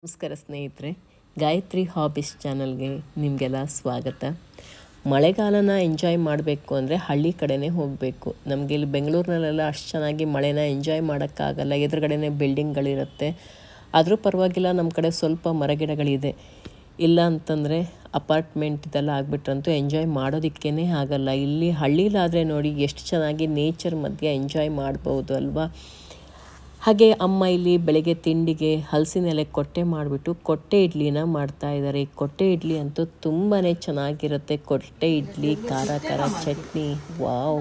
ನಮಸ್ಕಾರ ಸ್ನೇಹಿತರೆ, ಗಾಯತ್ರಿ ಹಾಬೀಸ್ ಚಾನಲ್ಗೆ ನಿಮಗೆಲ್ಲ ಸ್ವಾಗತ. ಮಳೆಗಾಲನ ಎಂಜಾಯ್ ಮಾಡಬೇಕು ಅಂದರೆ ಹಳ್ಳಿ ಕಡೆನೇ ಹೋಗಬೇಕು. ನಮಗೆ ಇಲ್ಲಿ ಬೆಂಗಳೂರಿನಲ್ಲೆಲ್ಲ ಅಷ್ಟು ಚೆನ್ನಾಗಿ ಮಳೆನ ಎಂಜಾಯ್ ಮಾಡೋಕ್ಕಾಗಲ್ಲ. ಎದುರುಗಡೆನೇ ಬಿಲ್ಡಿಂಗ್ಗಳಿರುತ್ತೆ. ಆದರೂ ಪರವಾಗಿಲ್ಲ, ನಮ್ಮ ಕಡೆ ಸ್ವಲ್ಪ ಮರಗಿಡಗಳಿದೆ. ಇಲ್ಲ ಅಂತಂದರೆ ಅಪಾರ್ಟ್ಮೆಂಟ್ ಇದೆಲ್ಲ ಆಗಿಬಿಟ್ರಂತೂ ಎಂಜಾಯ್ ಮಾಡೋದಕ್ಕೇ ಆಗಲ್ಲ. ಇಲ್ಲಿ ಹಳ್ಳಿಲಾದರೆ ನೋಡಿ ಎಷ್ಟು ಚೆನ್ನಾಗಿ ನೇಚರ್ ಮಧ್ಯೆ ಎಂಜಾಯ್ ಮಾಡ್ಬೋದು ಅಲ್ವಾ. ಹಾಗೆ ಅಮ್ಮ ಇಲ್ಲಿ ಬೆಳಗ್ಗೆ ತಿಂಡಿಗೆ ಹಲಸಿನ ಎಲೆ ಕೊಟ್ಟೆ ಮಾಡಿಬಿಟ್ಟು ಕೊಟ್ಟೆ ಇಡ್ಲಿನ ಮಾಡ್ತಾಯಿದ್ದಾರೆ. ಈ ಕೊಟ್ಟೆ ಇಡ್ಲಿ ಅಂತೂ ತುಂಬಾ ಚೆನ್ನಾಗಿರುತ್ತೆ. ಕೊಟ್ಟೆ ಇಡ್ಲಿ, ಖಾರ ಖಾರ ಚಟ್ನಿ, ವಾವ್!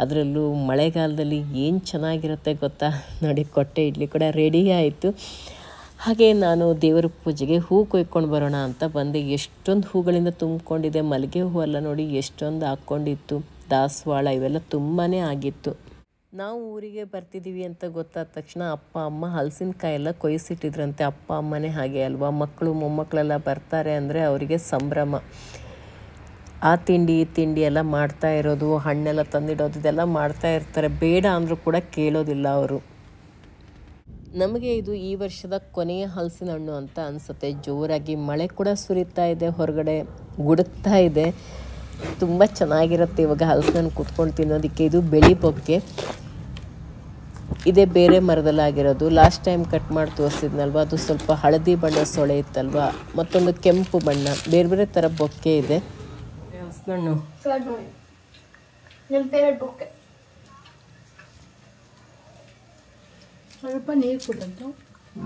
ಅದರಲ್ಲೂ ಮಳೆಗಾಲದಲ್ಲಿ ಏನು ಚೆನ್ನಾಗಿರುತ್ತೆ ಗೊತ್ತಾ. ನೋಡಿ, ಕೊಟ್ಟೆ ಇಡ್ಲಿ ಕೂಡ ರೆಡಿ ಆಯಿತು. ಹಾಗೆ ನಾನು ದೇವರ ಪೂಜೆಗೆ ಹೂ ಕೊಯ್ಕೊಂಡು ಬರೋಣ ಅಂತ ಬಂದೆ. ಎಷ್ಟೊಂದು ಹೂಗಳಿಂದ ತುಂಬಿಕೊಂಡಿದೆ. ಮಲ್ಲಿಗೆ ಹೂವೆಲ್ಲ ನೋಡಿ ಎಷ್ಟೊಂದು ಹಾಕ್ಕೊಂಡಿತ್ತು. ದಾಸವಾಳ ಇವೆಲ್ಲ ತುಂಬಾ ಆಗಿತ್ತು. ನಾವು ಊರಿಗೆ ಬರ್ತಿದ್ದೀವಿ ಅಂತ ಗೊತ್ತಾದ ತಕ್ಷಣ ಅಪ್ಪ ಅಮ್ಮ ಹಲಸಿನಕಾಯಿ ಎಲ್ಲ ಕೊಯ್ಸಿಟ್ಟಿದ್ರಂತೆ. ಅಪ್ಪ ಅಮ್ಮನೇ ಹಾಗೆ ಅಲ್ವಾ, ಮಕ್ಕಳು ಮೊಮ್ಮಕ್ಕಳೆಲ್ಲ ಬರ್ತಾರೆ ಅಂದರೆ ಅವರಿಗೆ ಸಂಭ್ರಮ. ಆ ತಿಂಡಿ ಈ ತಿಂಡಿ ಎಲ್ಲ ಮಾಡ್ತಾ ಇರೋದು, ಹಣ್ಣೆಲ್ಲ ತಂದಿಡೋದು, ಇದೆಲ್ಲ ಮಾಡ್ತಾ ಇರ್ತಾರೆ. ಬೇಡ ಅಂದರೂ ಕೂಡ ಕೇಳೋದಿಲ್ಲ ಅವರು. ನಮಗೆ ಇದು ಈ ವರ್ಷದ ಕೊನೆಯ ಹಲಸಿನ ಹಣ್ಣು ಅಂತ ಅನಿಸುತ್ತೆ. ಜೋರಾಗಿ ಮಳೆ ಕೂಡ ಸುರಿತಾ ಇದೆ, ಹೊರಗಡೆ ಗುಡುಕ್ತಾ ಇದೆ. ತುಂಬ ಚೆನ್ನಾಗಿರುತ್ತೆ ಇವಾಗ ಹಲಸಿನ ಹಣ್ಣು ಕುತ್ಕೊಂಡು ತಿನ್ನೋದಕ್ಕೆ. ಇದು ಬೆಳಿ ಬೊಕ್ಕೆ, ಇದೇ ಬೇರೆ ಮರದಲ್ಲಾಗಿರೋದು. ಲಾಸ್ಟ್ ಟೈಮ್ ಕಟ್ ಮಾಡಿ ತೋರಿಸಿದ್ನಲ್ವ, ಅದು ಸ್ವಲ್ಪ ಹಳದಿ ಬಣ್ಣ ಸೊಳೆ ಇತ್ತಲ್ವ, ಮತ್ತೊಂದು ಕೆಂಪು ಬಣ್ಣ, ಬೇರೆ ಬೇರೆ ಥರ ಬೊಕ್ಕೆ ಇದೆ. ಹಲಸಿನ ಹಣ್ಣು ಸ್ವಲ್ಪ ನೀರು ಕೊಡೋದು,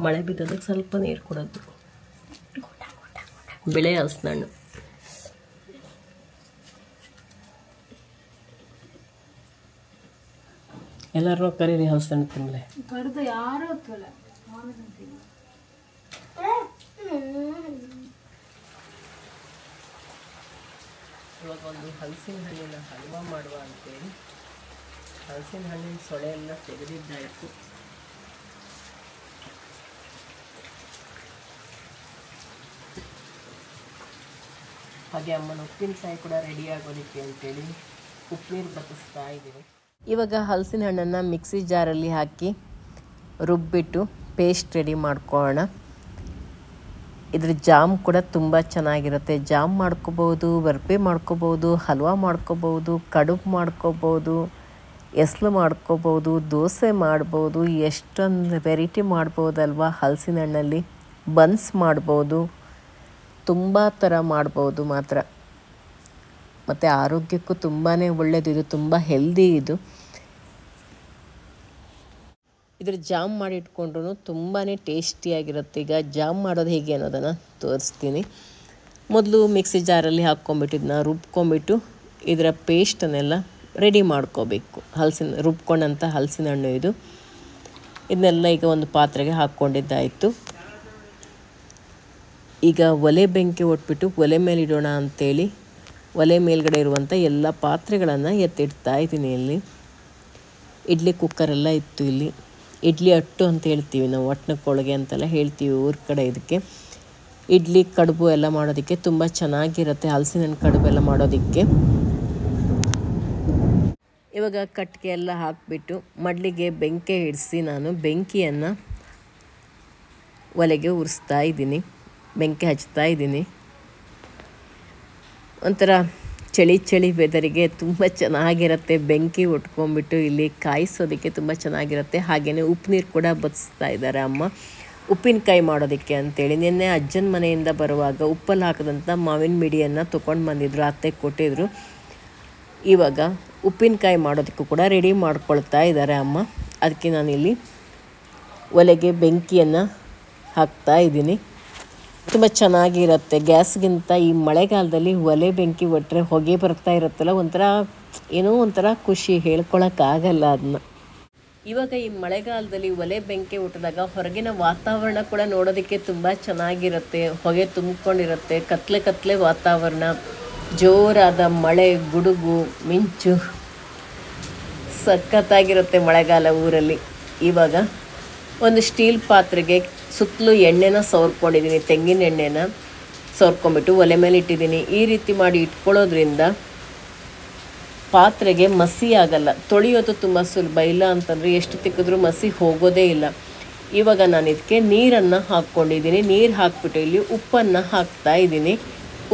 ಮಳೆ ಬಿದ್ದೋದಕ್ಕೆ ಸ್ವಲ್ಪ ನೀರು ಕೊಡೋದು. ಬೆಳೆ ಹಲಸಿನ ಹಣ್ಣು ಎಲ್ಲರೂ ಕರೀರಿ ಹಲಸಿನ ಹಣ್ಣು ತಿನ್ನಲೆ. ಕರೆದು ಯಾರು ಇವಾಗ ಒಂದು ಹಲಸಿನ ಹಣ್ಣಿನ ಹಲ್ವಾ ಮಾಡುವ ಅಂತೇಳಿ ಹಲಸಿನ ಹಣ್ಣಿನ ಸೊಳೆ ಎಲ್ಲ ತೆಗೆದಿದ್ದಾಯಿತು. ಹಾಗೆ ಅಮ್ಮನ ಉಪ್ಪಿನಕಾಯಿ ಕೂಡ ರೆಡಿ ಆಗೋದಕ್ಕೆ ಅಂತೇಳಿ ಉಪ್ಪು ಬತ್ತಿಸ್ತಾ ಇದ್ದೀವಿ. ಇವಾಗ ಹಲಸಿನ ಹಣ್ಣನ್ನು ಮಿಕ್ಸಿ ಜಾರಲ್ಲಿ ಹಾಕಿ ರುಬ್ಬಿಟ್ಟು ಪೇಸ್ಟ್ ರೆಡಿ ಮಾಡ್ಕೊಳ್ಳೋಣ. ಇದ್ರ ಜಾಮ್ ಕೂಡ ತುಂಬ ಚೆನ್ನಾಗಿರುತ್ತೆ. ಜಾಮ್ ಮಾಡ್ಕೋಬೋದು, ಬರ್ಫಿ ಮಾಡ್ಕೋಬೋದು, ಹಲ್ವಾ ಮಾಡ್ಕೋಬೋದು, ಕಡುಬು ಮಾಡ್ಕೋಬೋದು, ಎಸ್ಲು ಮಾಡ್ಕೋಬೋದು, ದೋಸೆ ಮಾಡ್ಬೋದು, ಎಷ್ಟೊಂದು ವೆರೈಟಿ ಮಾಡ್ಬೋದಲ್ವ ಹಲಸಿನ ಹಣ್ಣಲ್ಲಿ. ಬನ್ಸ್ ಮಾಡ್ಬೋದು, ತುಂಬ ಥರ ಮಾಡ್ಬೋದು ಮಾತ್ರ. ಮತ್ತು ಆರೋಗ್ಯಕ್ಕೂ ತುಂಬಾ ಒಳ್ಳೆಯದು. ಇದು ತುಂಬ ಹೆಲ್ದಿ. ಇದ್ರ ಜಾಮ್ ಮಾಡಿ ಇಟ್ಕೊಂಡ್ರೂ ತುಂಬಾ ಟೇಸ್ಟಿಯಾಗಿರುತ್ತೆ. ಈಗ ಜಾಮ್ ಮಾಡೋದು ಹೇಗೆ ಅನ್ನೋದನ್ನು ತೋರಿಸ್ತೀನಿ. ಮೊದಲು ಮಿಕ್ಸಿ ಜಾರಲ್ಲಿ ಹಾಕ್ಕೊಂಬಿಟ್ಟಿದ್ದನ್ನ ರುಬ್ಕೊಂಬಿಟ್ಟು ಇದರ ಪೇಸ್ಟನ್ನೆಲ್ಲ ರೆಡಿ ಮಾಡ್ಕೋಬೇಕು. ರುಬ್ಕೊಂಡಂಥ ಹಲಸಿನ ಹಣ್ಣು ಇದು. ಇದನ್ನೆಲ್ಲ ಈಗ ಒಂದು ಪಾತ್ರೆಗೆ ಹಾಕ್ಕೊಂಡಿದ್ದಾಯಿತು. ಈಗ ಒಲೆ ಬೆಂಕಿ ಒಟ್ಬಿಟ್ಟು ಒಲೆ ಮೇಲೆ ಇಡೋಣ ಅಂಥೇಳಿ ಒಲೆ ಮೇಲ್ಗಡೆ ಇರುವಂಥ ಎಲ್ಲ ಪಾತ್ರೆಗಳನ್ನು ಎತ್ತಿಡ್ತಾ ಇದ್ದೀನಿ. ಇಲ್ಲಿ ಇಡ್ಲಿ ಕುಕ್ಕರೆಲ್ಲ ಇತ್ತು. ಇಲ್ಲಿ ಇಡ್ಲಿ ಅಟ್ಟು ಅಂತ ಹೇಳ್ತೀವಿ ನಾವು, ಒಟ್ಟನಕ್ಕೊಳಗೆ ಅಂತೆಲ್ಲ ಹೇಳ್ತೀವಿ ಊರ ಕಡೆ. ಇದಕ್ಕೆ ಇಡ್ಲಿ ಕಡುಬು ಎಲ್ಲ ಮಾಡೋದಕ್ಕೆ ತುಂಬ ಚೆನ್ನಾಗಿರುತ್ತೆ. ಹಲಸಿನ ಹಣ್ಣು ಕಡುಬು ಎಲ್ಲ ಮಾಡೋದಕ್ಕೆ. ಇವಾಗ ಕಟ್ಟಿಗೆ ಎಲ್ಲ ಹಾಕಿಬಿಟ್ಟು ಮಡ್ಲಿಗೆ ಬೆಂಕಿ ಇಡಿಸಿ ನಾನು ಬೆಂಕಿಯನ್ನು ಒಲೆಗೆ ಉರಿಸ್ತಾ ಇದ್ದೀನಿ, ಬೆಂಕಿ ಹಚ್ತಾ ಇದ್ದೀನಿ. ಒಂಥರ ಚಳಿ ಚಳಿ ವೆದರಿಗೆ ತುಂಬ ಚೆನ್ನಾಗಿರುತ್ತೆ. ಬೆಂಕಿ ಉಟ್ಕೊಂಡ್ಬಿಟ್ಟು ಇಲ್ಲಿ ಕಾಯಿಸೋದಕ್ಕೆ ತುಂಬ ಚೆನ್ನಾಗಿರುತ್ತೆ. ಹಾಗೆಯೇ ಉಪ್ಪು ನೀರು ಕೂಡ ಬದಿಸ್ತಾ ಇದ್ದಾರೆ ಅಮ್ಮ, ಉಪ್ಪಿನಕಾಯಿ ಮಾಡೋದಕ್ಕೆ ಅಂತೇಳಿ. ನಿನ್ನೆ ಅಜ್ಜನ ಮನೆಯಿಂದ ಬರುವಾಗ ಉಪ್ಪಲ್ಲಿ ಹಾಕಿದಂಥ ಮಾವಿನ ಮಿಡಿಯನ್ನು ತೊಗೊಂಡು ಬಂದಿದ್ರು, ಅತ್ತೆ ಕೊಟ್ಟಿದ್ರು. ಇವಾಗ ಉಪ್ಪಿನಕಾಯಿ ಮಾಡೋದಕ್ಕೂ ಕೂಡ ರೆಡಿ ಮಾಡ್ಕೊಳ್ತಾ ಇದ್ದಾರೆ ಅಮ್ಮ. ಅದಕ್ಕೆ ನಾನಿಲ್ಲಿ ಒಲೆಗೆ ಬೆಂಕಿಯನ್ನು ಹಾಕ್ತಾ ಇದ್ದೀನಿ. ತುಂಬ ಚೆನ್ನಾಗಿರುತ್ತೆ. ಗ್ಯಾಸ್ಗಿಂತ ಈ ಮಳೆಗಾಲದಲ್ಲಿ ಒಲೆ ಬೆಂಕಿ ಒಟ್ಟರೆ ಹೊಗೆ ಬರ್ತಾ ಇರುತ್ತಲ್ಲ, ಏನೋ ಒಂಥರ ಖುಷಿ, ಹೇಳ್ಕೊಳಕ್ಕಾಗಲ್ಲ ಅದನ್ನ. ಇವಾಗ ಈ ಮಳೆಗಾಲದಲ್ಲಿ ಒಲೆ ಬೆಂಕಿ ಉಟ್ಟಿದಾಗ ಹೊರಗಿನ ವಾತಾವರಣ ಕೂಡ ನೋಡೋದಕ್ಕೆ ತುಂಬ ಚೆನ್ನಾಗಿರುತ್ತೆ. ಹೊಗೆ ತುಂಬಿಕೊಂಡಿರುತ್ತೆ, ಕತ್ಲೆ ವಾತಾವರಣ, ಜೋರಾದ ಮಳೆ, ಗುಡುಗು, ಮಿಂಚು, ಸಖತ್ತಾಗಿರುತ್ತೆ ಮಳೆಗಾಲ ಊರಲ್ಲಿ. ಇವಾಗ ಒಂದು ಸ್ಟೀಲ್ ಪಾತ್ರೆಗೆ ಸುತ್ತಲೂ ಎಣ್ಣೆನ ಸವರ್ಕೊಂಡಿದ್ದೀನಿ, ತೆಂಗಿನ ಎಣ್ಣೆನ ಸವರ್ಕೊಂಬಿಟ್ಟು ಒಲೆ ಮೇಲೆ ಇಟ್ಟಿದ್ದೀನಿ. ಈ ರೀತಿ ಮಾಡಿ ಇಟ್ಕೊಳ್ಳೋದ್ರಿಂದ ಪಾತ್ರೆಗೆ ಮಸಿ ಆಗಲ್ಲ. ತೊಳೆಯೋದು ತುಂಬ ಸುಲಭ. ಇಲ್ಲ ಅಂತಂದರೆ ಎಷ್ಟು ತಿಕ್ಕಿದ್ರೂ ಮಸಿ ಹೋಗೋದೇ ಇಲ್ಲ. ಇವಾಗ ನಾನು ಇದಕ್ಕೆ ನೀರನ್ನು ಹಾಕ್ಕೊಂಡಿದ್ದೀನಿ. ನೀರು ಹಾಕ್ಬಿಟ್ಟು ಇಲ್ಲಿ ಉಪ್ಪನ್ನು ಹಾಕ್ತಾ ಇದ್ದೀನಿ.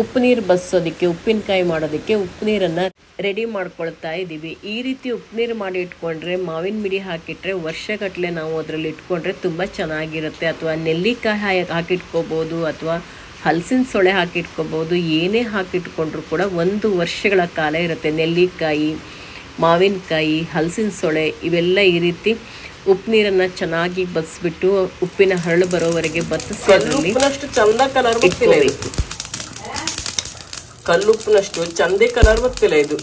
ಉಪ್ಪು ನೀರು ಬಸ್ಸೋದಕ್ಕೆ, ಉಪ್ಪಿನಕಾಯಿ ಮಾಡೋದಕ್ಕೆ ಉಪ್ಪು ನೀರನ್ನು ರೆಡಿ ಮಾಡ್ಕೊಳ್ತಾ ಇದ್ದೀವಿ. ಈ ರೀತಿ ಉಪ್ಪು ನೀರು ಮಾಡಿ ಇಟ್ಕೊಂಡ್ರೆ, ಮಾವಿನ ಮಿಡಿ ಹಾಕಿಟ್ರೆ ವರ್ಷಗಟ್ಟಲೆ ನಾವು ಅದರಲ್ಲಿ ಇಟ್ಕೊಂಡ್ರೆ ತುಂಬ ಚೆನ್ನಾಗಿರುತ್ತೆ. ಅಥವಾ ನೆಲ್ಲಿಕಾಯಿ ಹಾಕಿಟ್ಕೋಬೋದು, ಅಥವಾ ಹಲಸಿನ ಸೊಳೆ ಹಾಕಿಟ್ಕೋಬೋದು. ಏನೇ ಹಾಕಿಟ್ಕೊಂಡ್ರೂ ಕೂಡ 1 ವರ್ಷಗಳ ಕಾಲ ಇರುತ್ತೆ. ನೆಲ್ಲಿಕಾಯಿ, ಮಾವಿನಕಾಯಿ, ಹಲಸಿನ ಸೊಳೆ ಇವೆಲ್ಲ ಈ ರೀತಿ ಉಪ್ಪು ನೀರನ್ನು ಚೆನ್ನಾಗಿ ಬಸ್ಬಿಟ್ಟು ಉಪ್ಪಿನ ಹರಳು ಬರೋವರೆಗೆ ಬತ್ತಿಸಿ ಅದರಲ್ಲಿ ಚಂದ ಕಲರ್ ಇಟ್ಕೋಬೇಕು. ಕಲ್ಲುಪ್ಪಿನಷ್ಟು ಚಂದೇ ಕಲರ್ ಬರ್ತಿಲ್ಲ ಇದು.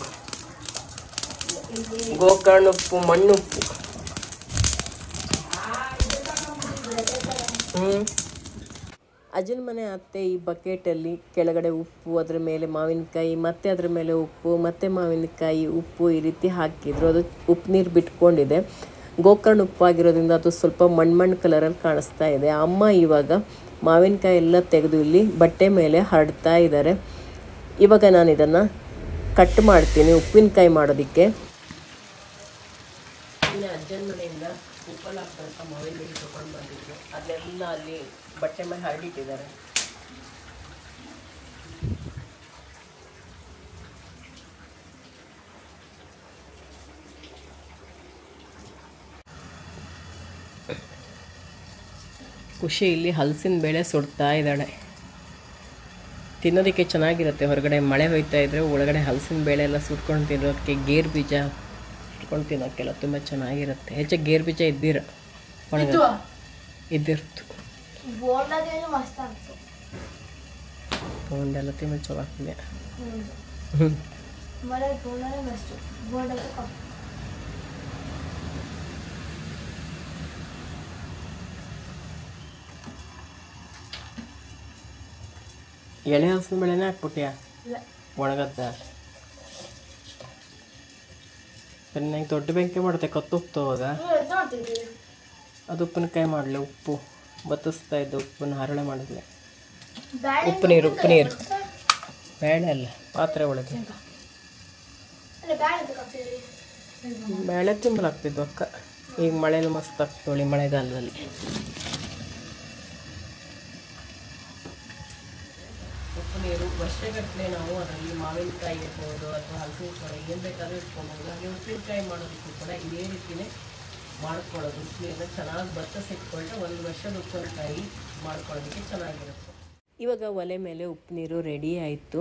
ಗೋಕರ್ಣ ಉಪ್ಪು, ಮಣ್ಣುಪ್ಪು. ಅಜ್ಜನ ಮನೆ ಅತ್ತೆ ಈ ಬಕೆಟಲ್ಲಿ ಕೆಳಗಡೆ ಉಪ್ಪು, ಅದರ ಮೇಲೆ ಮಾವಿನಕಾಯಿ, ಮತ್ತೆ ಅದರ ಮೇಲೆ ಉಪ್ಪು, ಮತ್ತೆ ಮಾವಿನಕಾಯಿ, ಉಪ್ಪು ಈ ರೀತಿ ಹಾಕಿದ್ರು. ಅದು ಉಪ್ಪು ನೀರು ಬಿಟ್ಕೊಂಡಿದೆ. ಗೋಕರ್ಣ ಉಪ್ಪಾಗಿರೋದ್ರಿಂದ ಅದು ಸ್ವಲ್ಪ ಮಣ್ಣು ಕಲರಲ್ಲಿ ಕಾಣಿಸ್ತಾ ಇದೆ. ಅಮ್ಮ ಇವಾಗ ಮಾವಿನಕಾಯಿ ಎಲ್ಲ ತೆಗೆದು ಇಲ್ಲಿ ಬಟ್ಟೆ ಮೇಲೆ ಹರಡ್ತಾ ಇದ್ದಾರೆ. ಇವಾಗ ನಾನು ಇದನ್ನು ಕಟ್ ಮಾಡ್ತೀನಿ ಉಪ್ಪಿನಕಾಯಿ ಮಾಡೋದಕ್ಕೆ. ಇನ್ನು ಅಜ್ಜನ ಮನೆಯಿಂದ ಉಪ್ಪಲ್ಲಿ ಹಾಕ್ತಂತ ಮಾವಿನ ಮಿಡಿ ತೊಗೊಂಡು ಬಂದಿದ್ದು ಅದನ್ನೆಲ್ಲ ಅಲ್ಲಿ ಬಟ್ಟೆ ಮೇಲೆ ಹರಡಿಟ್ಟಿದ್ದಾರೆ. ಖುಷಿ ಇಲ್ಲಿ ಹಲಸಿನ ಬೇಳೆ ಸುಡ್ತಾ ಇದ್ದಾಳೆ. ತಿನ್ನೋದಕ್ಕೆ ಚೆನ್ನಾಗಿರುತ್ತೆ. ಹೊರಗಡೆ ಮಳೆ ಹೋಯ್ತಾ ಇದ್ರೆ ಒಳಗಡೆ ಹಲಸಿನ ಬೇಳೆ ಎಲ್ಲ ಸುಟ್ಕೊಂಡು ತಿನ್ನೋದಕ್ಕೆ, ಗೇರು ಬೀಜ ಸುಟ್ಕೊಂಡು ತಿನ್ನೋಕ್ಕೆಲ್ಲ ತುಂಬ ಚೆನ್ನಾಗಿರುತ್ತೆ. ಹೆಚ್ಚಾಗಿ ಗೇರು ಬೀಜ ಇದ್ದಿರ್ತು ತೊಗೊಂಡೆಲ್ಲ ತಿನ್ನೋ ಚಲೋ ಆಗ್ತದೆ. ಎಳೆ ಹಲಸಿನ ಬೇಳೆನೇ ಹಾಕ್ಬಿಟ್ಯಾ? ಒಣಗದ್ದ ನಂಗೆ ದೊಡ್ಡ ಬೆಂಕಿ ಮಾಡುತ್ತೆ, ಕತ್ತುಪ್ತವಾಗ ಅದು ಉಪ್ಪಿನಕಾಯಿ ಮಾಡಲಿ. ಉಪ್ಪು ಬತ್ತಿಸ್ತಾ ಇದ್ದೆ, ಉಪ್ಪನ್ನು ಹರಳೆ ಮಾಡಿದ್ಲೆ. ಉಪ್ಪು ನೀರು ಬೇಳೆ ಅಲ್ಲ, ಪಾತ್ರೆ ಒಳಗೆ ಬೇಳೆ ತಿಂಬಲಾಗ್ತಿದ್ವು ಅಕ್ಕ. ಈಗ ಮಳೆಯಲ್ಲಿ ಮಸ್ತ್ ಆಗ್ತೋಳಿ ಮಳೆಗಾಲದಲ್ಲಿ. ಉಪ್ಪು ನೀರು ವರ್ಷಗಟ್ಟಲೆ ನಾವು ಅದರಲ್ಲಿ ಮಾವಿನಕಾಯಿ ಇರ್ಬೋದು, ಅಥವಾ ಹಲಸಿನ ಸೊಳೆ ಏನು ಬೇಕಾದ್ರೂ ಇಟ್ಕೊಬೋದು. ಹಾಗೆ ಉಪ್ಪಿನಕಾಯಿ ಮಾಡೋದಕ್ಕೂ ಕೂಡ ಇದೇ ರೀತಿಯೇ ಮಾಡ್ಕೊಳ್ಳೋದು. ಉಪ್ಪು ನೀರನ್ನ ಚೆನ್ನಾಗಿ ಬತ್ತಿಸಿಟ್ಕೊಂಡ್ರೆ 1 ವರ್ಷದ ಉಪ್ಪಿನಕಾಯಿ ಮಾಡ್ಕೊಳ್ಳೋದಕ್ಕೆ ಚೆನ್ನಾಗಿರುತ್ತೆ. ಇವಾಗ ಒಲೆ ಮೇಲೆ ಉಪ್ಪು ನೀರು ರೆಡಿ ಆಯಿತು.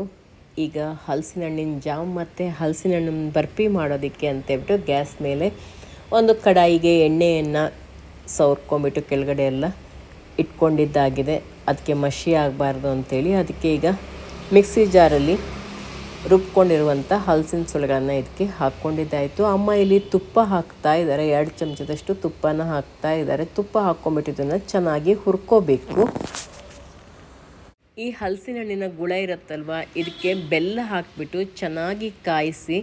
ಈಗ ಹಲಸಿನ ಹಣ್ಣಿನ ಜಾಮ್ ಮತ್ತು ಹಲಸಿನ ಹಣ್ಣಿನ ಬರ್ಫಿ ಮಾಡೋದಕ್ಕೆ ಅಂತೇಳ್ಬಿಟ್ಟು ಗ್ಯಾಸ್ ಮೇಲೆ ಒಂದು ಕಡಾಯಿಗೆ ಎಣ್ಣೆಯನ್ನು ಸವರ್ಕೊಂಬಿಟ್ಟು ಕೆಳಗಡೆ ಎಲ್ಲ ಇಟ್ಕೊಂಡಿದ್ದಾಗಿದೆ. ಅದಕ್ಕೆ ಮಸಿ ಆಗಬಾರ್ದು ಅಂಥೇಳಿ ಅದಕ್ಕೆ ಈಗ ಮಿಕ್ಸಿ ಜಾರಲ್ಲಿ ರುಬ್ಕೊಂಡಿರುವಂಥ ಹಲಸಿನ ಸೊಳೆಗಳನ್ನು ಇದಕ್ಕೆ ಹಾಕ್ಕೊಂಡಿದ್ದಾಯಿತು. ಅಮ್ಮ ಇಲ್ಲಿ ತುಪ್ಪ ಹಾಕ್ತಾ ಇದ್ದಾರೆ. 2 ಚಮಚದಷ್ಟು ತುಪ್ಪನ ಹಾಕ್ತಾ ಇದ್ದಾರೆ. ತುಪ್ಪ ಹಾಕ್ಕೊಂಬಿಟ್ಟಿದ್ದನ್ನು ಚೆನ್ನಾಗಿ ಹುರ್ಕೋಬೇಕು. ಈ ಹಲಸಿನ ಹಣ್ಣಿನ ಗುಳ ಇರುತ್ತಲ್ವ, ಇದಕ್ಕೆ ಬೆಲ್ಲ ಹಾಕಿಬಿಟ್ಟು ಚೆನ್ನಾಗಿ ಕಾಯಿಸಿ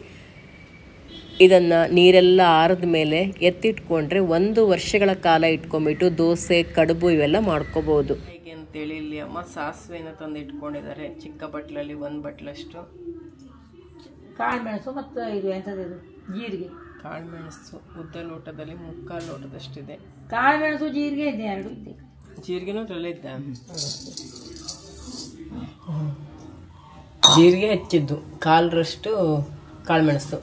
ಇದನ್ನು ನೀರೆಲ್ಲ ಆರಿದ ಮೇಲೆ ಎತ್ತಿಟ್ಕೊಂಡ್ರೆ 1 ವರ್ಷಗಳ ಕಾಲ ಇಟ್ಕೊಂಡ್ಬಿಟ್ಟು ದೋಸೆ, ಕಡುಬು ಇವೆಲ್ಲ ಮಾಡ್ಕೋಬೋದು. ಹೇಗೆ ಅಂತೇಳಿ ಇಲ್ಲಿ ಅಮ್ಮ ಸಾಸಿವೆನ ತಂದು ಇಟ್ಕೊಂಡಿದ್ದಾರೆ. ಚಿಕ್ಕ ಬಟ್ಲಲ್ಲಿ 1 ಬಟ್ಲಷ್ಟು ಕಾಳು ಮೆಣಸು ಮತ್ತು ಇದು ಎಂಥದ್ದು ಜೀರಿಗೆ. ಕಾಳು ಮೆಣಸು ಉದ್ದ ಲೋಟದಲ್ಲಿ 3/4 ಲೋಟದಷ್ಟಿದೆ. ಕಾಳು ಮೆಣಸು ಜೀರಿಗೆ ಇದೆ, 2 ಇದೆ. ಜೀರಿಗೆನೂ ಅದರಲ್ಲೇ ಇದ್ದ. ಜೀರಿಗೆ ಹೆಚ್ಚಿದ್ದು 1/4ರಷ್ಟು ಕಾಳು ಮೆಣಸು.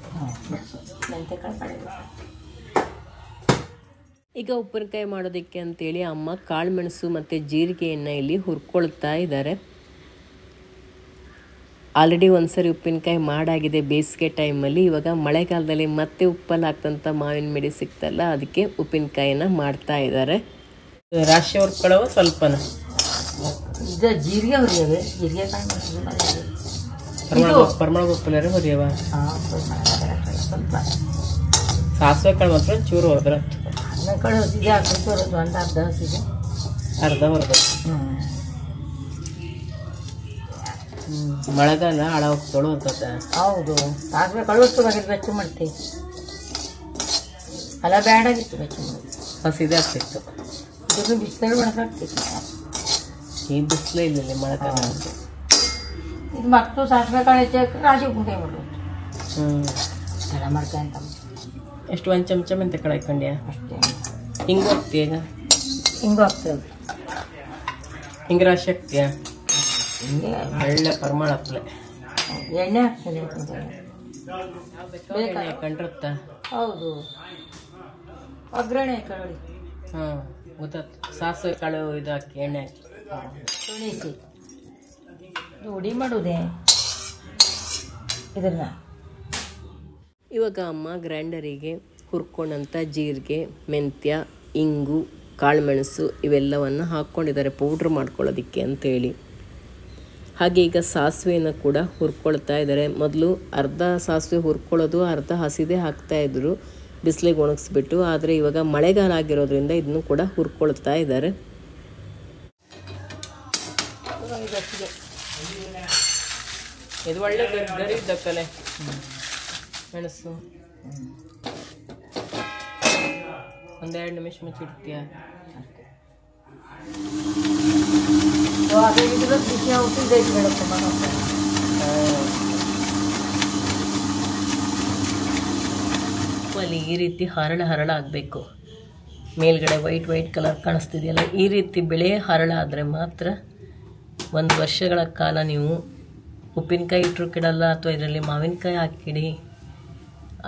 ಈಗ ಉಪ್ಪಿನಕಾಯಿ ಮಾಡೋದಕ್ಕೆ ಅಂತೇಳಿ ಅಮ್ಮ ಕಾಳು ಮೆಣಸು ಮತ್ತು ಜೀರಿಗೆಯನ್ನು ಇಲ್ಲಿ ಹುರ್ಕೊಳ್ತಾ ಇದ್ದಾರೆ. ಆಲ್ರೆಡಿ ಒಂದ್ಸರಿ ಉಪ್ಪಿನಕಾಯಿ ಮಾಡಾಗಿದೆ ಬೇಸಿಗೆ ಟೈಮಲ್ಲಿ. ಇವಾಗ ಮಳೆಗಾಲದಲ್ಲಿ ಮತ್ತೆ ಉಪ್ಪಲ್ಲಿ ಹಾಕ್ತಂಥ ಮಾವಿನ ಮಿಡಿ ಸಿಕ್ತಲ್ಲ, ಅದಕ್ಕೆ ಉಪ್ಪಿನಕಾಯಿನ ಮಾಡ್ತಾ ಇದ್ದಾರೆ. ರಾಶಿ ಹುರ್ಕೊಳ್ಳೋ ಸ್ವಲ್ಪನ ಜೀರಿಗೆ ಹುರಿಯವೆ, ಜೀರಿಗೆ ಪರಿಮಳ ಉಪ್ಪಲ್ಲರೆ ಹುರಿಯವ. ಸ್ವಲ್ಪ ಸಾಸಿವೆ ಕಾಳು ಮಾತ್ರ ಚೂರು ಹೋದ್ರ ಕಡೆ ಹೊಸಿದೆ, ಹಾಕೋದು ಅಂತ ಅರ್ಧ ಹೊಸಿದೆ, ಅರ್ಧ ಹೊರದ. ಮಳೆಗಾಲ ಹಾಳ ಹೋಗ್ತಾಳು ಅಂತದ. ಹೌದು, ಸಾಸಿವೆ ಕಳುವಷ್ಟು ಬಗ್ಗೆ ಬೆಚ್ಚ ಮಾಡ್ತೀವಿ. ಅಲ್ಲ ಬ್ಯಾಡಾಗಿತ್ತು ಬೆಚ್ಚ ಮಾಡೋದು, ಹಸಿದೆ ಆಗ್ತಿತ್ತು. ಇದನ್ನು ಬಿಸಿಲು ಮಾಡೋಕ್ಕಾಗ್ತಿತ್ತು. ಈ ಬಿಸಿಲೇ ಇಲ್ಲ ಮಳೆಗಾಲ. ಇದು ಮತ್ತು ಸಾಸಿವೆ ಕಾಳು ಹೆಚ್ಚಾಕಿ ರಾಶಿ ಉಪ್ಪಿನಕಾಯಿ ಮಾಡೋದು. ಎಲ್ಲ ಮಾಡ್ಕೊಂತ ಎಷ್ಟು 1 ಚಮಚ ಮೆಂತೆ ಕಾಳು ಹಾಕೊಂಡ್ಯಾ? ಅಷ್ಟೇ. ಹಿಂಗೆ ಹೋಗ್ತೀಯ ಈಗ? ಹಿಂಗೂ ಆಗ್ತದೆ. ಹಿಂಗ್ರ ಶಕ್ತಿಯ ಹಿಂಗೆ ಒಳ್ಳೆ ಪರಿಮಳ ಹತ್ತಲೆ ಎಣ್ಣೆ ಹಾಕ್ತದೆ. ಕಂಡ್ರತ್ತ. ಹೌದು, ಒಗ್ಗರಣೆ ಕರಡಿ ಹಾಂ ಗೊತ್ತಾಯ್ತು. ಸಾಸಿವೆ ಕಾಳು ಇದು ಹಾಕಿ ಎಣ್ಣೆ ಹಾಕಿ ತುಳಿಸಿ ರೂಢಿ ಮಾಡೋದೆ ಇದನ್ನ. ಇವಾಗ ಅಮ್ಮ ಗ್ರೈಂಡರಿಗೆ ಹುರ್ಕೊಂಡಂಥ ಜೀರಿಗೆ, ಮೆಂತ್ಯ, ಇಂಗು, ಕಾಳುಮೆಣಸು ಇವೆಲ್ಲವನ್ನು ಹಾಕ್ಕೊಂಡಿದ್ದಾರೆ ಪೌಡ್ರ್ ಮಾಡ್ಕೊಳ್ಳೋದಕ್ಕೆ ಅಂತೇಳಿ. ಹಾಗೆ ಈಗ ಸಾಸಿವೆಯನ್ನು ಕೂಡ ಹುರ್ಕೊಳ್ತಾ ಇದ್ದಾರೆ. ಮೊದಲು ಅರ್ಧ ಸಾಸಿವೆ ಹುರ್ಕೊಳ್ಳೋದು, ಅರ್ಧ ಹಸಿದೆ ಹಾಕ್ತಾಯಿದ್ರು ಬಿಸಿಲಿಗೆ ಒಣಗಿಸ್ಬಿಟ್ಟು. ಆದರೆ ಇವಾಗ ಮಳೆಗಾಲ ಆಗಿರೋದ್ರಿಂದ ಇದನ್ನು ಕೂಡ ಹುರ್ಕೊಳ್ತಾ ಇದ್ದಾರೆ. ಇದು ಒಳ್ಳೆ ಗರಿ ಇದ್ದಕ್ಕಲೆ ಮೆಣಸು ಒಂದೆರಡು ನಿಮಿಷ ಮುಚ್ಚಿಡ್ತೀಯ. ಅಲ್ಲಿ ಈ ರೀತಿ ಹರಳ ಆಗಬೇಕು. ಮೇಲ್ಗಡೆ ವೈಟ್ ಕಲರ್ ಕಾಣಿಸ್ತಿದೆಯಲ್ಲ, ಈ ರೀತಿ ಬೆಳೆ ಹರಳ ಆದರೆ ಮಾತ್ರ 1 ವರ್ಷಗಳ ಕಾಲ ನೀವು ಉಪ್ಪಿನಕಾಯಿ ಇಟ್ಟರು ಕೆಡಲ್ಲ, ಅಥವಾ ಇದರಲ್ಲಿ ಮಾವಿನಕಾಯಿ ಹಾಕಿಡಿ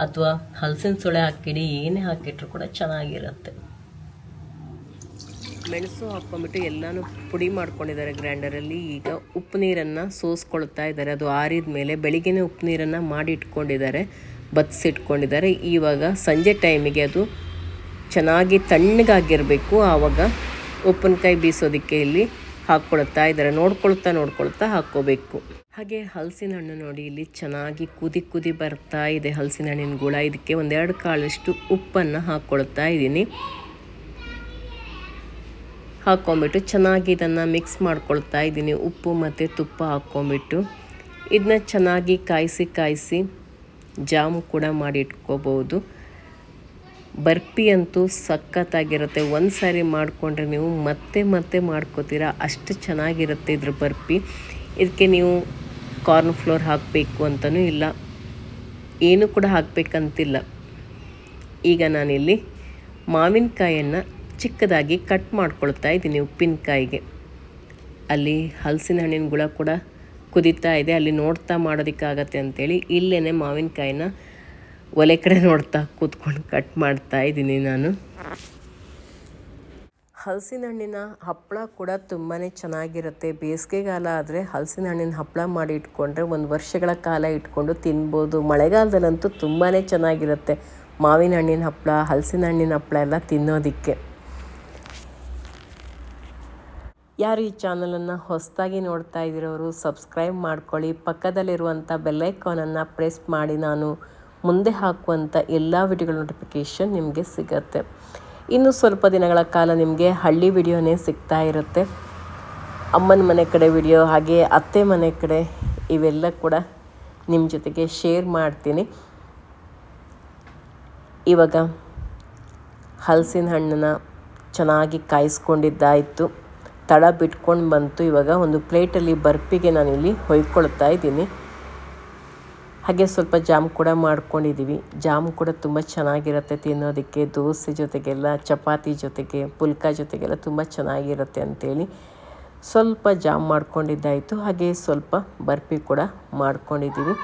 ಅಥವಾ ಹಲಸಿನ ಸೊಳೆ ಹಾಕಿಡಿ, ಏನೇ ಹಾಕಿಟ್ರು ಕೂಡ ಚೆನ್ನಾಗಿರುತ್ತೆ. ಮೆಣಸು ಹಾಕ್ಕೊಂಡ್ಬಿಟ್ಟು ಎಲ್ಲನೂ ಪುಡಿ ಮಾಡ್ಕೊಂಡಿದ್ದಾರೆ ಗ್ರೈಂಡರಲ್ಲಿ. ಈಗ ಉಪ್ಪು ನೀರನ್ನು ಸೋಸ್ಕೊಳ್ತಾ ಇದ್ದಾರೆ. ಅದು ಆರಿದ ಮೇಲೆ ಬೆಳಿಗ್ಗೆನೇ ಉಪ್ಪು ನೀರನ್ನು ಮಾಡಿ ಇಟ್ಕೊಂಡಿದ್ದಾರೆ, ಬತ್ತಿಸಿಟ್ಕೊಂಡಿದ್ದಾರೆ. ಇವಾಗ ಸಂಜೆ ಟೈಮಿಗೆ ಅದು ಚೆನ್ನಾಗಿ ತಣ್ಣಗಾಗಿರಬೇಕು. ಆವಾಗ ಉಪ್ಪಿನಕಾಯಿ ಬೀಸೋದಕ್ಕೆ ಇಲ್ಲಿ ಹಾಕ್ಕೊಳ್ತಾ ಇದ್ದಾರೆ. ನೋಡ್ಕೊಳ್ತಾ ಹಾಕ್ಕೋಬೇಕು. ಹಾಗೆ ಹಲಸಿನ ಹಣ್ಣು ನೋಡಿ ಇಲ್ಲಿ ಚೆನ್ನಾಗಿ ಕುದಿ ಬರ್ತಾ ಇದೆ ಹಲಸಿನ ಹಣ್ಣಿನ ಗುಳ. ಇದಕ್ಕೆ 1-2 ಕಾಳಷ್ಟು ಉಪ್ಪನ್ನು ಹಾಕ್ಕೊಳ್ತಾ ಇದ್ದೀನಿ. ಹಾಕ್ಕೊಂಬಿಟ್ಟು ಚೆನ್ನಾಗಿ ಇದನ್ನು ಮಿಕ್ಸ್ ಮಾಡ್ಕೊಳ್ತಾ ಇದ್ದೀನಿ. ಉಪ್ಪು ಮತ್ತು ತುಪ್ಪ ಹಾಕ್ಕೊಂಬಿಟ್ಟು ಇದನ್ನ ಚೆನ್ನಾಗಿ ಕಾಯಿಸಿ ಜಾಮ್ ಕೂಡ ಮಾಡಿ ಇಟ್ಕೋಬೋದು. ಬರ್ಫಿ ಅಂತೂ ಸಖತ್ತಾಗಿರುತ್ತೆ. ಒಂದು ಸಾರಿ ಮಾಡಿಕೊಂಡ್ರೆ ನೀವು ಮತ್ತೆ ಮಾಡ್ಕೋತೀರಾ, ಅಷ್ಟು ಚೆನ್ನಾಗಿರುತ್ತೆ ಇದ್ರ ಬರ್ಫಿ. ಇದಕ್ಕೆ ನೀವು ಕಾರ್ನ್ ಫ್ಲೋರ್ ಹಾಕಬೇಕು ಅಂತಲೂ ಇಲ್ಲ, ಏನೂ ಕೂಡ ಹಾಕಬೇಕಂತಿಲ್ಲ. ಈಗ ನಾನಿಲ್ಲಿ ಮಾವಿನಕಾಯನ್ನು ಚಿಕ್ಕದಾಗಿ ಕಟ್ ಮಾಡ್ಕೊಳ್ತಾ ಇದ್ದೀನಿ ಉಪ್ಪಿನಕಾಯಿಗೆ. ಅಲ್ಲಿ ಹಲಸಿನ ಹಣ್ಣಿನ ಗುಳ ಕೂಡ ಕುದೀತಾ ಇದೆ, ಅಲ್ಲಿ ನೋಡ್ತಾ ಮಾಡೋದಕ್ಕಾಗತ್ತೆ ಅಂಥೇಳಿ ಇಲ್ಲೇ ಮಾವಿನಕಾಯಿನ ಒಲೆ ಕಡೆ ನೋಡ್ತಾ ಕೂತ್ಕೊಂಡು ಕಟ್ ಮಾಡ್ತಾ ಇದ್ದೀನಿ ನಾನು. ಹಲಸಿನ ಹಣ್ಣಿನ ಹಪ್ಪಳ ಕೂಡ ತುಂಬಾ ಚೆನ್ನಾಗಿರುತ್ತೆ. ಬೇಸಿಗೆಗಾಲ ಆದರೆ ಹಲಸಿನ ಹಣ್ಣಿನ ಹಪ್ಪಳ ಮಾಡಿ ಇಟ್ಕೊಂಡ್ರೆ 1 ವರ್ಷಗಳ ಕಾಲ ಇಟ್ಕೊಂಡು ತಿನ್ಬೋದು. ಮಳೆಗಾಲದಲ್ಲಂತೂ ತುಂಬಾ ಚೆನ್ನಾಗಿರುತ್ತೆ ಮಾವಿನ ಹಣ್ಣಿನ ಹಪ್ಪಳ, ಹಲಸಿನ ಹಣ್ಣಿನ ಹಪ್ಪಳ ಎಲ್ಲ ತಿನ್ನೋದಕ್ಕೆ. ಯಾರು ಈ ಚಾನಲನ್ನು ಹೊಸದಾಗಿ ನೋಡ್ತಾ ಇದ್ದೀರೋರು ಸಬ್ಸ್ಕ್ರೈಬ್ ಮಾಡ್ಕೊಳ್ಳಿ. ಪಕ್ಕದಲ್ಲಿರುವಂಥ ಬೆಲ್ಲೈಕಾನನ್ನು ಪ್ರೆಸ್ ಮಾಡಿ ನಾನು ಮುಂದೆ ಹಾಕುವಂಥ ಎಲ್ಲ ವಿಡಿಯೋಗಳ ನೋಟಿಫಿಕೇಷನ್ ನಿಮಗೆ ಸಿಗುತ್ತೆ. ಇನ್ನು ಸ್ವಲ್ಪ ದಿನಗಳ ಕಾಲ ನಿಮಗೆ ಹಳ್ಳಿ ವಿಡಿಯೋನೇ ಸಿಗ್ತಾ ಇರುತ್ತೆ. ಅಮ್ಮನ ಮನೆ ಕಡೆ ವಿಡಿಯೋ, ಹಾಗೆ ಅತ್ತೆ ಮನೆ ಕಡೆ, ಇವೆಲ್ಲ ಕೂಡ ನಿಮ್ಮ ಜೊತೆಗೆ ಶೇರ್ ಮಾಡ್ತೀನಿ. ಇವಾಗ ಹಲಸಿನ ಹಣ್ಣನ್ನು ಚೆನ್ನಾಗಿ ಕಾಯಿಸ್ಕೊಂಡಿದ್ದಾಯಿತು, ತಳ ಬಿಟ್ಕೊಂಡು ಬಂತು. ಇವಾಗ ಒಂದು ಪ್ಲೇಟಲ್ಲಿ ಬರ್ಫಿಗೆ ನಾನಿಲ್ಲಿ ಹೊಯ್ಕೊಳ್ತಾ ಇದ್ದೀನಿ. ಹಾಗೆ ಸ್ವಲ್ಪ ಜಾಮ್ ಕೂಡ ಮಾಡ್ಕೊಂಡಿದ್ದೀವಿ. ಜಾಮ್ ಕೂಡ ತುಂಬ ಚೆನ್ನಾಗಿರುತ್ತೆ ತಿನ್ನೋದಕ್ಕೆ, ದೋಸೆ ಜೊತೆಗೆಲ್ಲ, ಚಪಾತಿ ಜೊತೆಗೆ, ಪುಲ್ಕ ಜೊತೆಗೆಲ್ಲ ತುಂಬ ಚೆನ್ನಾಗಿರುತ್ತೆ ಅಂಥೇಳಿ ಸ್ವಲ್ಪ ಜಾಮ್ ಮಾಡ್ಕೊಂಡಿದ್ದಾಯಿತು. ಹಾಗೆ ಸ್ವಲ್ಪ ಬರ್ಫಿ ಕೂಡ ಮಾಡ್ಕೊಂಡಿದ್ದೀವಿ.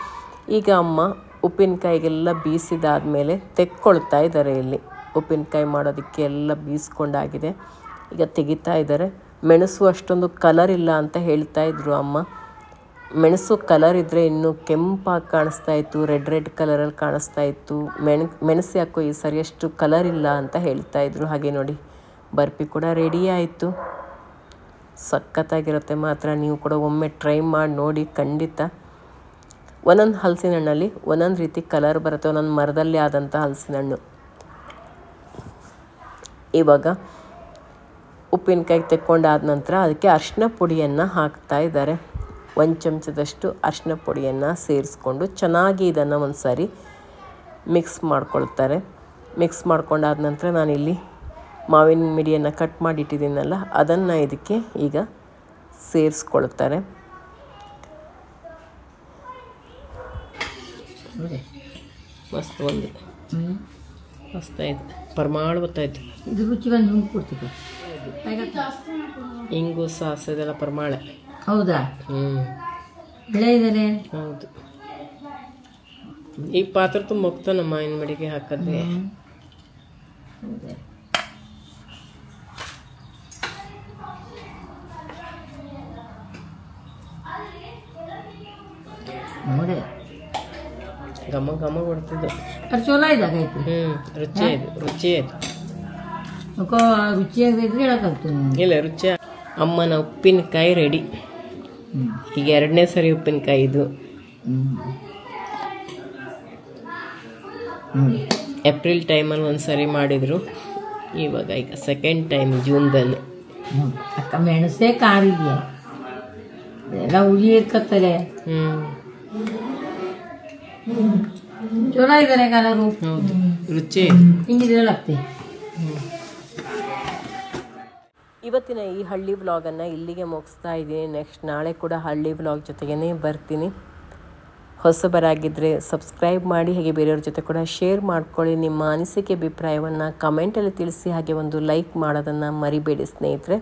ಈಗ ಅಮ್ಮ ಉಪ್ಪಿನಕಾಯಿಗೆಲ್ಲ ಬೀಸಿದಾದಮೇಲೆ ತೆಕ್ಕೊಳ್ತಾ ಇದ್ದಾರೆ. ಇಲ್ಲಿ ಉಪ್ಪಿನಕಾಯಿ ಮಾಡೋದಕ್ಕೆ ಎಲ್ಲ ಬೀಸ್ಕೊಂಡಾಗಿದೆ, ಈಗ ತೆಗಿತಾ ಇದ್ದಾರೆ. ಮೆಣಸು ಅಷ್ಟೊಂದು ಕಲರ್ ಇಲ್ಲ ಅಂತ ಹೇಳ್ತಾ ಇದ್ರು ಅಮ್ಮ. ಮೆಣಸು ಕಲರ್ ಇದ್ದರೆ ಇನ್ನೂ ಕೆಂಪಾಗಿ ಕಾಣಿಸ್ತಾ ಇತ್ತು, ರೆಡ್ ಕಲರಲ್ಲಿ ಕಾಣಿಸ್ತಾ ಇತ್ತು. ಮೆಣಸು ಯಾಕೋ ಈ ಸರಿ ಅಷ್ಟು ಕಲರ್ ಇಲ್ಲ ಅಂತ ಹೇಳ್ತಾ ಇದ್ರು. ಹಾಗೆ ನೋಡಿ ಬರ್ಫಿ ಕೂಡ ರೆಡಿ ಆಯಿತು. ಸಖತ್ತಾಗಿರುತ್ತೆ ಮಾತ್ರ. ನೀವು ಕೂಡ ಒಮ್ಮೆ ಟ್ರೈ ಮಾಡಿ ನೋಡಿ ಖಂಡಿತ. ಒಂದೊಂದು ಹಲಸಿನ ಹಣ್ಣಲ್ಲಿ ಒಂದೊಂದು ರೀತಿ ಕಲರ್ ಬರುತ್ತೆ, ಒಂದೊಂದು ಮರದಲ್ಲಿ ಆದಂಥ ಹಲಸಿನ ಹಣ್ಣು. ಇವಾಗ ಉಪ್ಪಿನಕಾಯಿ ತೆಕ್ಕೊಂಡಾದ ನಂತರ ಅದಕ್ಕೆ ಅರಿಶಿನ ಪುಡಿಯನ್ನು ಹಾಕ್ತಾ ಇದ್ದಾರೆ. 1 ಚಮಚದಷ್ಟು ಅರಿಶಿನ ಪುಡಿಯನ್ನು ಸೇರಿಸ್ಕೊಂಡು ಚೆನ್ನಾಗಿ ಇದನ್ನು ಒಂದು ಸಾರಿ ಮಿಕ್ಸ್ ಮಾಡ್ಕೊಳ್ತಾರೆ. ಮಿಕ್ಸ್ ಮಾಡ್ಕೊಂಡಾದ ನಂತರ ನಾನಿಲ್ಲಿ ಮಾವಿನ ಮಿಡಿಯನ್ನು ಕಟ್ ಮಾಡಿಟ್ಟಿದ್ದೀನಲ್ಲ, ಅದನ್ನು ಇದಕ್ಕೆ ಈಗ ಸೇರಿಸ್ಕೊಳ್ತಾರೆ. ಮಸ್ತ್ ಒಂದು ಮಸ್ತಾಯಿತು, ಪರಿಮಾಣ ಗೊತ್ತಾಯ್ತು. ಇದು ರುಚಿ ಬಂದು ಕೊಡ್ತೀವಿ. ಇಂಗು ಸಾಸು ಇದೆಲ್ಲ ಪ್ರಮಾಣ. ಹೌದಾ? ಒಳ್ಳೆ ಇದ್ದಾರೆ. ಹೌದು. ಈ ಪಾತ್ರ ತುಂಬ ಹೋಗ್ತಾನಮ್ಮ ಇನ್ನು ಮಡಿಗೆ ಹಾಕಿದ್ರೆ. ನೋಡಿ ಘಮ ಘಮ ಕೊಡ್ತಿದ್ದು. ಅದು ಚಲೋ ಇದಾಗೈತಿ. ರುಚಿ ಆಯ್ತು, ರುಚಿ ಆಯ್ತು. ರುಚಿಯಾಗೈತಿ ಹೇಳಕ್ಕಾಗ್ತೀನಿ. ಇಲ್ಲ ರುಚಿ. ಅಮ್ಮನ ಉಪ್ಪಿನಕಾಯಿ ರೆಡಿ. ಈಗ 2ನೇ ಸರಿ ಉಪ್ಪಿನಕಾಯಿ ಇದು. ಏಪ್ರಿಲ್ ಟೈಮಲ್ಲಿ ಒಂದ್ಸರಿ ಮಾಡಿದ್ರು, ಇವಾಗ ಈಗ 2nd ಟೈಮ್ ಜೂನ್ದಲ್ಲಿ. ಅಕ್ಕ ಮೆಣಸೆ ಕಾರಿಗೆ ಎಲ್ಲ ಹುಳಿ ಇರ್ಕತ್ತಲೆ. ಚಲೋ ಇದ್ದಾರೆ ಕಲರು. ಹೌದು, ರುಚಿ ಹಿಂಗಿದ್ರಲ್ಲಾಗ್ತಿ. ಇವತ್ತಿನ ಈ ಹಳ್ಳಿ ವ್ಲಾಗನ್ನು ಇಲ್ಲಿಗೆ ಮುಗಿಸ್ತಾ ಇದ್ದೀನಿ. ನೆಕ್ಸ್ಟ್ ನಾಳೆ ಕೂಡ ಹಳ್ಳಿ ವ್ಲಾಗ್ ಜೊತೆಗೇ ಬರ್ತೀನಿ. ಹೊಸಬರಾಗಿದ್ದರೆ ಸಬ್ಸ್ಕ್ರೈಬ್ ಮಾಡಿ, ಹಾಗೆ ಬೇರೆಯವ್ರ ಜೊತೆ ಕೂಡ ಶೇರ್ ಮಾಡ್ಕೊಳ್ಳಿ. ನಿಮ್ಮ ಅನಿಸಿಕೆ ಅಭಿಪ್ರಾಯವನ್ನು ಕಮೆಂಟಲ್ಲಿ ತಿಳಿಸಿ, ಹಾಗೆ ಒಂದು ಲೈಕ್ ಮಾಡೋದನ್ನು ಮರಿಬೇಡಿ ಸ್ನೇಹಿತರೆ.